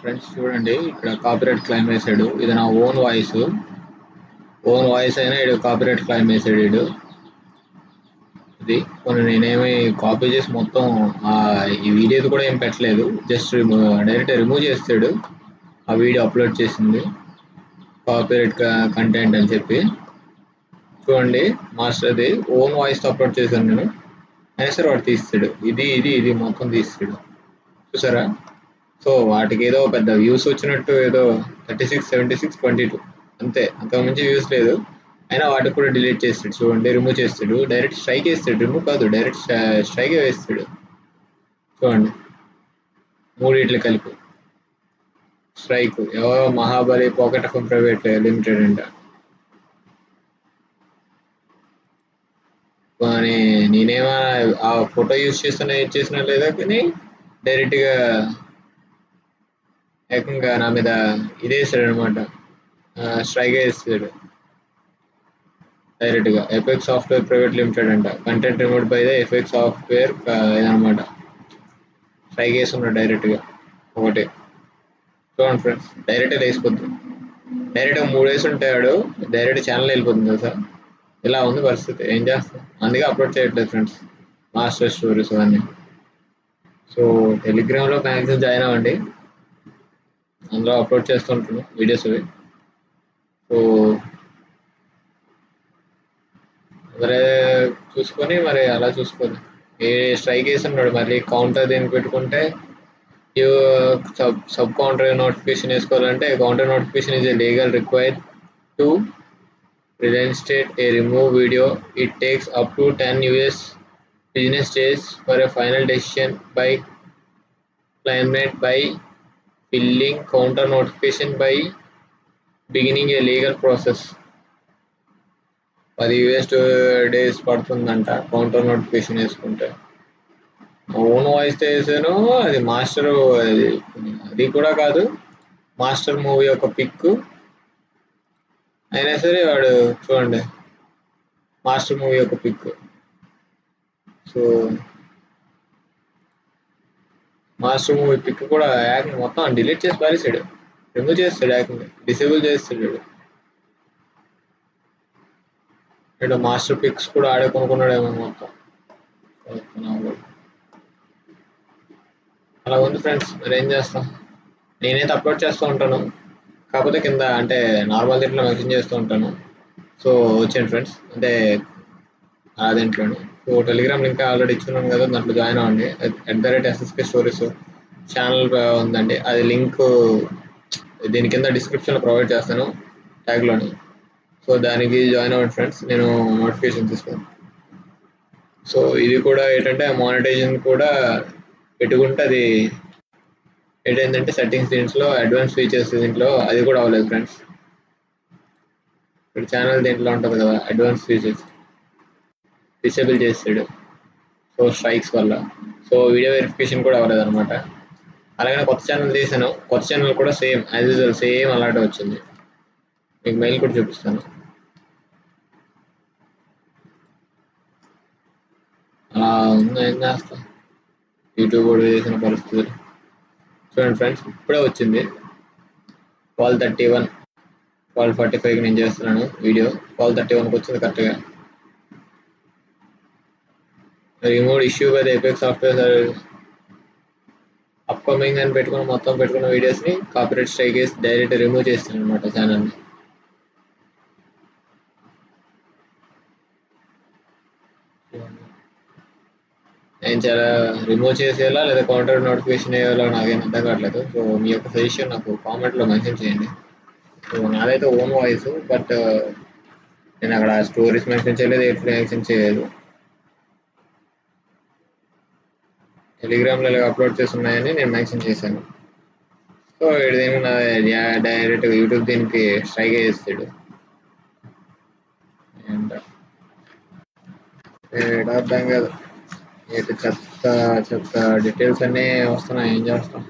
Friends చూడండి, ఇక్కడ copyright claim వేసాడు. ఇది నా ఓన్ వాయిస్ అయినా ఇడు కాపీరైట్ క్లైమ్ వేసాడు. ఇది కొన్ని నేనేమి కాపీ చేసి మొత్తం ఈ వీడియోది కూడా ఏం పెట్టలేదు, జస్ట్ డైరెక్ట్ రిమూవ్ చేస్తాడు ఆ వీడియో అప్లోడ్ చేసింది కాపీరైట్ కంటెంట్ అని చెప్పి. చూడండి, మాస్టర్ది ఓన్ వాయిస్తో అప్లోడ్ చేశాను నేను, అయినా సరే వాడు తీస్తాడు. ఇది మొత్తం తీస్తాడు, చూసారా? సో వాటికి ఏదో పెద్ద వ్యూస్ వచ్చినట్టు ఏదో 36, 76, 22 అంతే, అంతకుమించి వ్యూస్ లేదు. అయినా వాటికి కూడా డిలీట్ చేస్తాడు. చూడండి, రిమూవ్ చేస్తాడు, డైరెక్ట్ స్ట్రైక్ వేస్తాడు. రిమూవ్ కాదు, డైరెక్ట్ స్ట్రైక్ వేస్తాడు. చూడండి, మూడిట్లు కలిపి స్ట్రైక్. ఎవరో Mahabali pocket FM private limited అంట. కానీ నేనేమో ఆ ఫోటో యూజ్ చేసినా లేదా, కానీ డైరెక్ట్గా ఏకంగా నా మీద ఇదేసాడు అనమాట, స్ట్రైక్ వేస్తాడు డైరెక్ట్గా. ఎఫెక్ట్ సాఫ్ట్వేర్ ప్రైవేట్ లిమిటెడ్ అంట, content removed by the effect software ఇదనమాట. స్ట్రైక్ వేస్తున్నాడు డైరెక్ట్గా ఒకటి. చూడండి ఫ్రెండ్స్, డైరెక్ట్గా వేసిపోద్ది. డైరెక్ట్గా 3 వేసి ఉంటాడు, డైరెక్ట్ ఛానల్ వెళ్ళిపోతుంది సార్. ఇలా ఉంది పరిస్థితి, ఏం చేస్తాం. అందుకే అప్లోడ్ చేయట్లేదు ఫ్రెండ్స్ మాస్టర్ స్టోరీస్ అవన్నీ. సో టెలిగ్రామ్లో మ్యాక్సిమం జాయిన్ అవ్వండి, అందులో అప్లోడ్ చేస్తుంటాను వీడియోస్ అవి. సో మరి చూసుకొని, మరి అలా చూసుకొని ఏ స్ట్రైక్ వేసి ఉన్నాడు. మళ్ళీ కౌంటర్ దీనికి పెట్టుకుంటే సబ్ కౌంటర్ నోటిఫికేషన్ వేసుకోవాలంటే, counter notification is legal required to reinstate a removed video. It takes up to 10 US business days for a final decision by claimant by filing counter notification by beginning a legal process. 10 US days పడుతుందంట counter notification వేసుకుంటే. Own voice వేసాను, అది master, అది కూడా కాదు, master movie యొక్క pick. అయినా సరే వాడు చూడండి, మాస్టర్ మూవీ యొక్క pic. So master movie pic కూడా యాక్ని మొత్తం డిలీట్ చేసి పారేసాడు, రిమూవ్ చేస్తాడు, యాక్ని డిసేబుల్ చేస్తాడు. ఇక్కడ మాస్టర్ పిక్స్ కూడా ఆడే కొనుక్కున్నాడేమో మొత్తం. అలా ఉంది ఫ్రెండ్స్, మరి ఏం చేస్తాం. నేనైతే అప్లోడ్ చేస్తూ ఉంటాను, కాకపోతే కింద అంటే నార్మల్ దీంట్లో మెన్షన్ చేస్తూ ఉంటాను. సో వచ్చేయండి ఫ్రెండ్స్, అంటే అదేంట్లోని. సో టెలిగ్రామ్ లింక్ ఆల్రెడీ ఇచ్చున్నాను కదా, దాంట్లో జాయిన్ అవ్వండి. @SSK స్టోరీస్ ఛానల్ ఉందండి, అది లింక్ దీని కింద డిస్క్రిప్షన్లో ప్రొవైడ్ చేస్తాను, ట్యాగ్లోని. సో దానికి జాయిన్ అవ్వండి ఫ్రెండ్స్, నేను నోటిఫికేషన్ తీసుకోను. సో ఇది కూడా ఏంటంటే మానిటైజేషన్ కూడా పెట్టుకుంటే అది ఏంటంటే సెట్టింగ్స్ దీంట్లో అడ్వాన్స్ ఫీచర్స్ దీంట్లో అది కూడా అవ్వలేదు ఫ్రెండ్స్. ఇప్పుడు ఛానల్ దీంట్లో ఉంటుంది కదా, అడ్వాన్స్ ఫీచర్స్ డిసేబుల్ చేసాడు. సో స్ట్రైక్స్ వల్ల. సో వీడియో వెరిఫికేషన్ కూడా అవ్వలేదు అనమాట. అలాగే కొత్త ఛానల్ తీసాను, కొత్త ఛానల్ కూడా సేమ్ యాజ్ యూజువల్ సేమ్ అలాంటి వచ్చింది. మీకు మెయిల్ కూడా చూపిస్తాను. అలా ఉంది, ఏం చేస్తాం. యూట్యూబ్ కూడా చేసిన పరిస్థితులు చూడండి ఫ్రెండ్స్. ఇప్పుడే వచ్చింది 12:31, 12:45కి నేను చేస్తున్నాను వీడియో. 12:31కి వచ్చింది కరెక్ట్గా. Remove issue by the effect software upcoming అని పెట్టుకుని మొత్తం పెట్టుకున్న వీడియోస్ని కాపీరైట్ స్ట్రైక్ చేసి డైరెక్ట్ రిమూవ్ చేస్తాను అనమాట ఛానల్ని. నేను చాలా రిమూవ్ చేసేయాలా లేదా కౌంటర్ నోటిఫికేషన్ వేయాలో నాకేం అర్థం కావట్లేదు. సో మీ యొక్క సజెషన్ నాకు కామెంట్లో మెన్షన్ చేయండి. సో నాదైతే ఓన్ వాయిస్, బట్ నేను అక్కడ స్టోరీస్ మెన్షన్ చేయలేదు, ఎట్లా మెన్షన్ చేయలేదు. టెలిగ్రామ్లో ఇలా అప్లోడ్ చేసి ఉన్నాయని నేను మెన్షన్ చేశాను. సో ఇదేమో నా డైరెక్ట్ యూట్యూబ్ దీనికి స్ట్రైక్ చేస్తాడు. అర్థం కాదు, చెత్త చెత్త డీటెయిల్స్ అన్నీ వస్తున్నాయి, ఏం చేస్తాం.